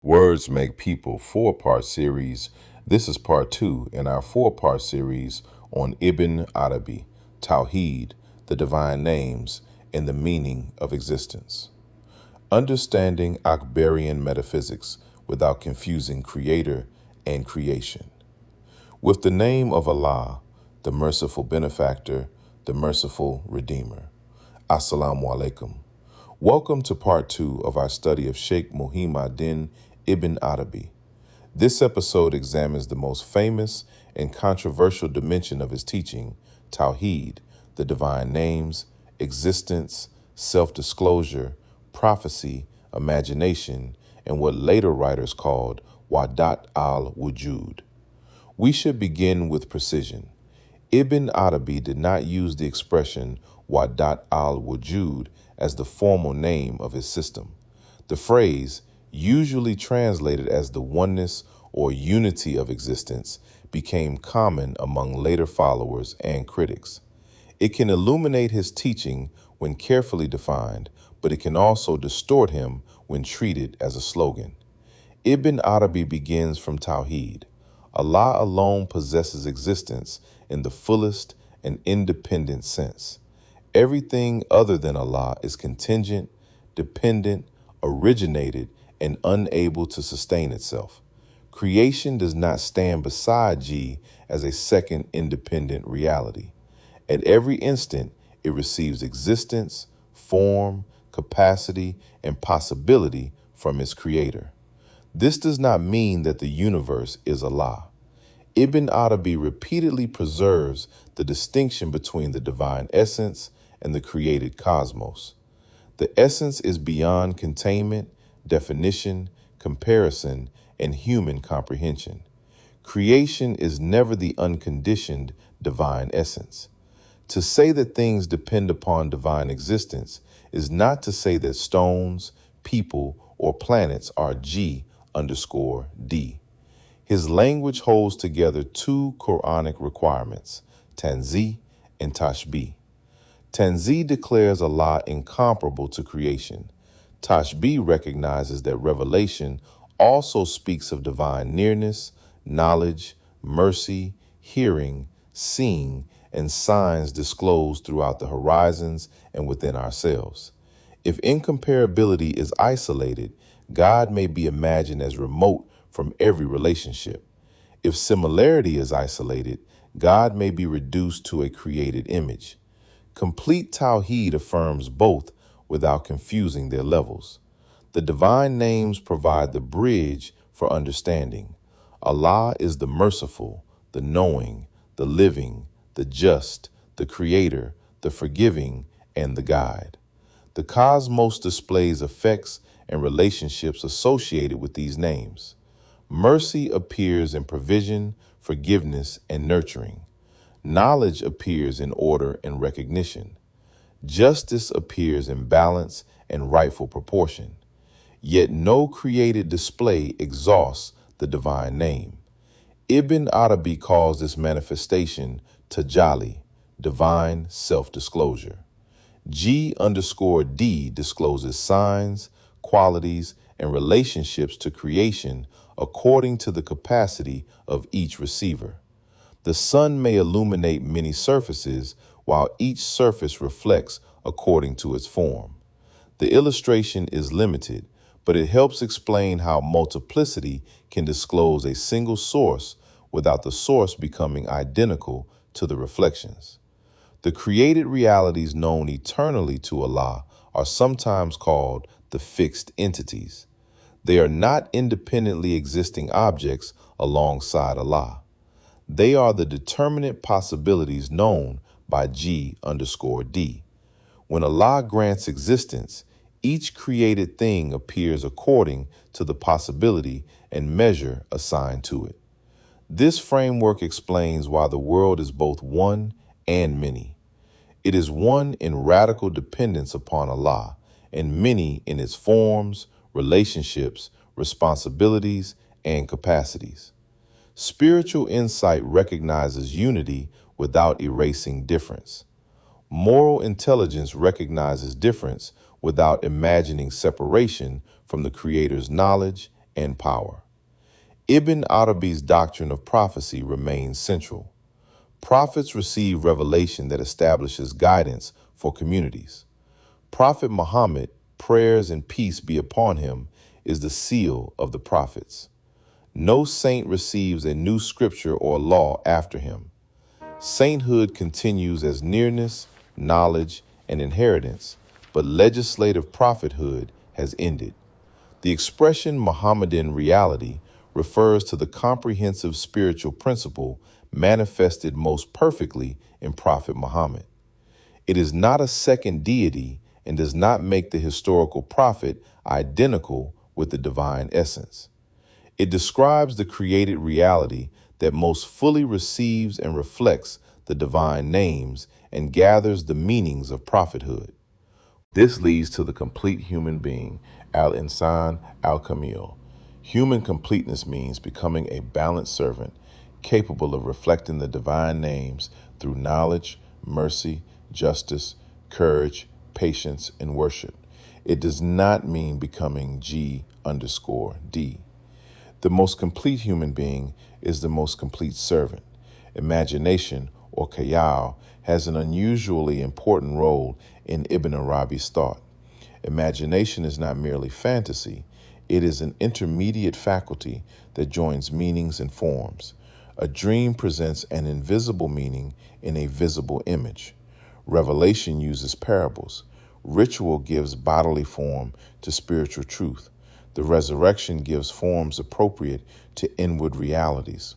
Words Make People four-part series. This is part 2 in our four-part series on Ibn Arabi, Tawhid, the divine names, and the meaning of existence. Understanding Akbarian metaphysics without confusing creator and creation. With the name of Allah, the merciful benefactor, the merciful redeemer. Assalamu alaikum. Welcome to part 2 of our study of Sheikh Deen Ibn Arabi. This episode examines the most famous and controversial dimension of his teaching, Tawhid, the divine names, existence, self-disclosure, prophecy, imagination, and what later writers called waḥdat al-wujūd. We should begin with precision. Ibn Arabi did not use the expression waḥdat al-wujūd as the formal name of his system. The phrase, usually translated as the oneness or unity of existence, became common among later followers and critics. It can illuminate his teaching when carefully defined, but it can also distort him when treated as a slogan. Ibn Arabi begins from Tawhid. Allah alone possesses existence in the fullest and independent sense. Everything other than Allah is contingent, dependent, originated, and unable to sustain itself. Creation does not stand beside G as a second independent reality. At every instant, it receives existence, form, capacity, and possibility from its creator. This does not mean that the universe is Allah. Ibn Arabi repeatedly preserves the distinction between the divine essence and the created cosmos. The essence is beyond containment, definition, comparison, and human comprehension. Creation is never the unconditioned divine essence. To say that things depend upon divine existence is not to say that stones, people, or planets are G_D. His language holds together two Quranic requirements, tanzih and tashbih. Tanzih declares Allah incomparable to creation. Tashbih recognizes that revelation also speaks of divine nearness, knowledge, mercy, hearing, seeing, and signs disclosed throughout the horizons and within ourselves. If incomparability is isolated, God may be imagined as remote from every relationship. If similarity is isolated, God may be reduced to a created image. Complete Tawhid affirms both without confusing their levels. The divine names provide the bridge for understanding. Allah is the merciful, the knowing, the living, the just, the creator, the forgiving, and the guide. The cosmos displays effects and relationships associated with these names. Mercy appears in provision, forgiveness, and nurturing. Knowledge appears in order and recognition. Justice appears in balance and rightful proportion. Yet no created display exhausts the divine name. Ibn Arabi calls this manifestation tajalli, divine self-disclosure. G_D discloses signs, qualities, and relationships to creation according to the capacity of each receiver. The sun may illuminate many surfaces, while each surface reflects according to its form. The illustration is limited, but it helps explain how multiplicity can disclose a single source without the source becoming identical to the reflections. The created realities known eternally to Allah are sometimes called the fixed entities. They are not independently existing objects alongside Allah. They are the determinate possibilities known by G_D. When Allah grants existence, each created thing appears according to the possibility and measure assigned to it. This framework explains why the world is both one and many. It is one in radical dependence upon Allah, and many in its forms, relationships, responsibilities, and capacities. Spiritual insight recognizes unity without erasing difference. Moral intelligence recognizes difference without imagining separation from the Creator's knowledge and power. Ibn Arabi's doctrine of prophecy remains central. Prophets receive revelation that establishes guidance for communities. Prophet Muhammad, prayers and peace be upon him, is the seal of the prophets. No saint receives a new scripture or law after him. Sainthood continues as nearness, knowledge, and inheritance, but legislative prophethood has ended. The expression Mohammedan reality refers to the comprehensive spiritual principle manifested most perfectly in Prophet Muhammad. It is not a second deity and does not make the historical prophet identical with the divine essence. It describes the created reality that most fully receives and reflects the divine names and gathers the meanings of prophethood. This leads to the complete human being, al-insan al-kamil. Human completeness means becoming a balanced servant, capable of reflecting the divine names through knowledge, mercy, justice, courage, patience, and worship. It does not mean becoming G_D. The most complete human being is the most complete servant. Imagination, or khayal, has an unusually important role in Ibn Arabi's thought. Imagination is not merely fantasy, it is an intermediate faculty that joins meanings and forms. A dream presents an invisible meaning in a visible image. Revelation uses parables. Ritual gives bodily form to spiritual truth. The resurrection gives forms appropriate to inward realities.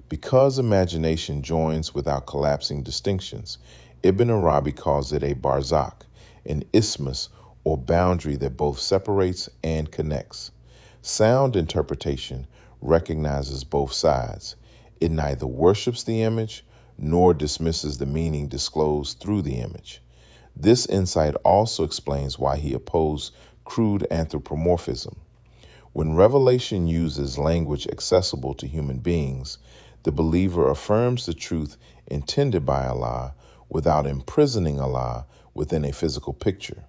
Because imagination joins without collapsing distinctions, Ibn Arabi calls it a barzakh, an isthmus or boundary that both separates and connects. Sound interpretation recognizes both sides. It neither worships the image nor dismisses the meaning disclosed through the image. This insight also explains why he opposed crude anthropomorphism. When revelation uses language accessible to human beings, the believer affirms the truth intended by Allah without imprisoning Allah within a physical picture.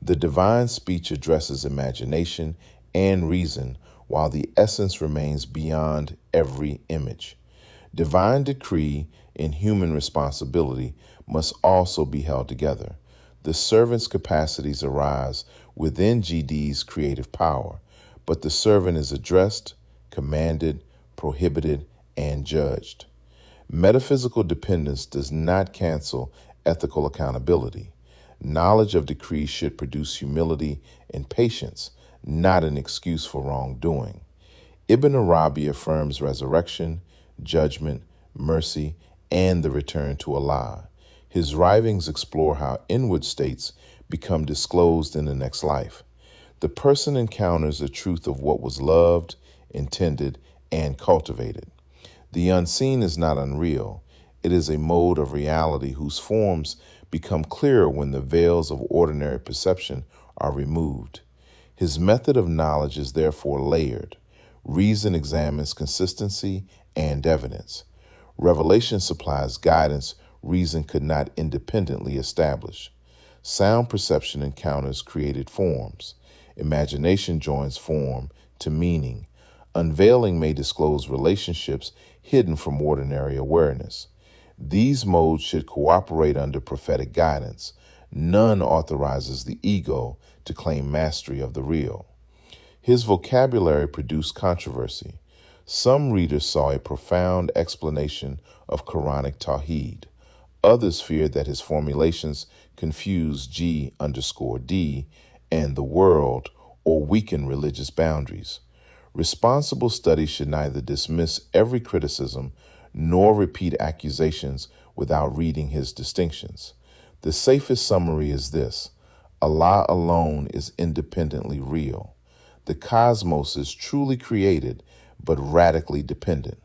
The divine speech addresses imagination and reason, while the essence remains beyond every image. Divine decree and human responsibility must also be held together. The servant's capacities arise within GD's creative power, but the servant is addressed, commanded, prohibited, and judged. Metaphysical dependence does not cancel ethical accountability. Knowledge of decrees should produce humility and patience, not an excuse for wrongdoing. Ibn Arabi affirms resurrection, judgment, mercy, and the return to Allah. His writings explore how inward states become disclosed in the next life. The person encounters the truth of what was loved, intended, and cultivated. The unseen is not unreal. It is a mode of reality whose forms become clearer when the veils of ordinary perception are removed. His method of knowledge is therefore layered. Reason examines consistency and evidence. Revelation supplies guidance reason could not independently establish. Sound perception encounters created forms. Imagination joins form to meaning. Unveiling may disclose relationships hidden from ordinary awareness. These modes should cooperate under prophetic guidance. None authorizes the ego to claim mastery of the real. His vocabulary produced controversy. Some readers saw a profound explanation of Quranic Tawhid. Others feared that his formulations confused G_D and the world or weaken religious boundaries. Responsible study should neither dismiss every criticism nor repeat accusations without reading his distinctions. The safest summary is this: Allah alone is independently real. The cosmos is truly created, but radically dependent.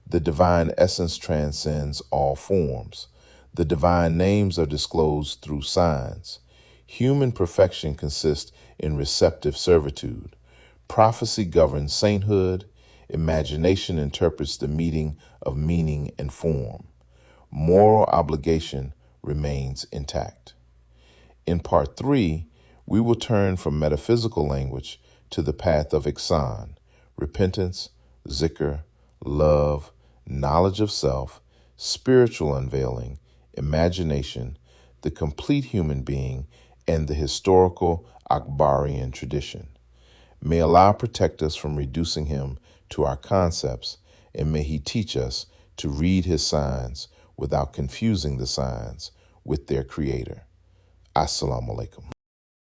The divine essence transcends all forms. The divine names are disclosed through signs. Human perfection consists in receptive servitude. Prophecy governs sainthood. Imagination interprets the meeting of meaning and form. Moral obligation remains intact. In part 3, we will turn from metaphysical language to the path of ihsan, repentance, zikr, love, knowledge of self, spiritual unveiling, imagination, the complete human being, and the historical Akbarian tradition. May Allah protect us from reducing him to our concepts, and may he teach us to read his signs without confusing the signs with their creator. Assalamu alaikum.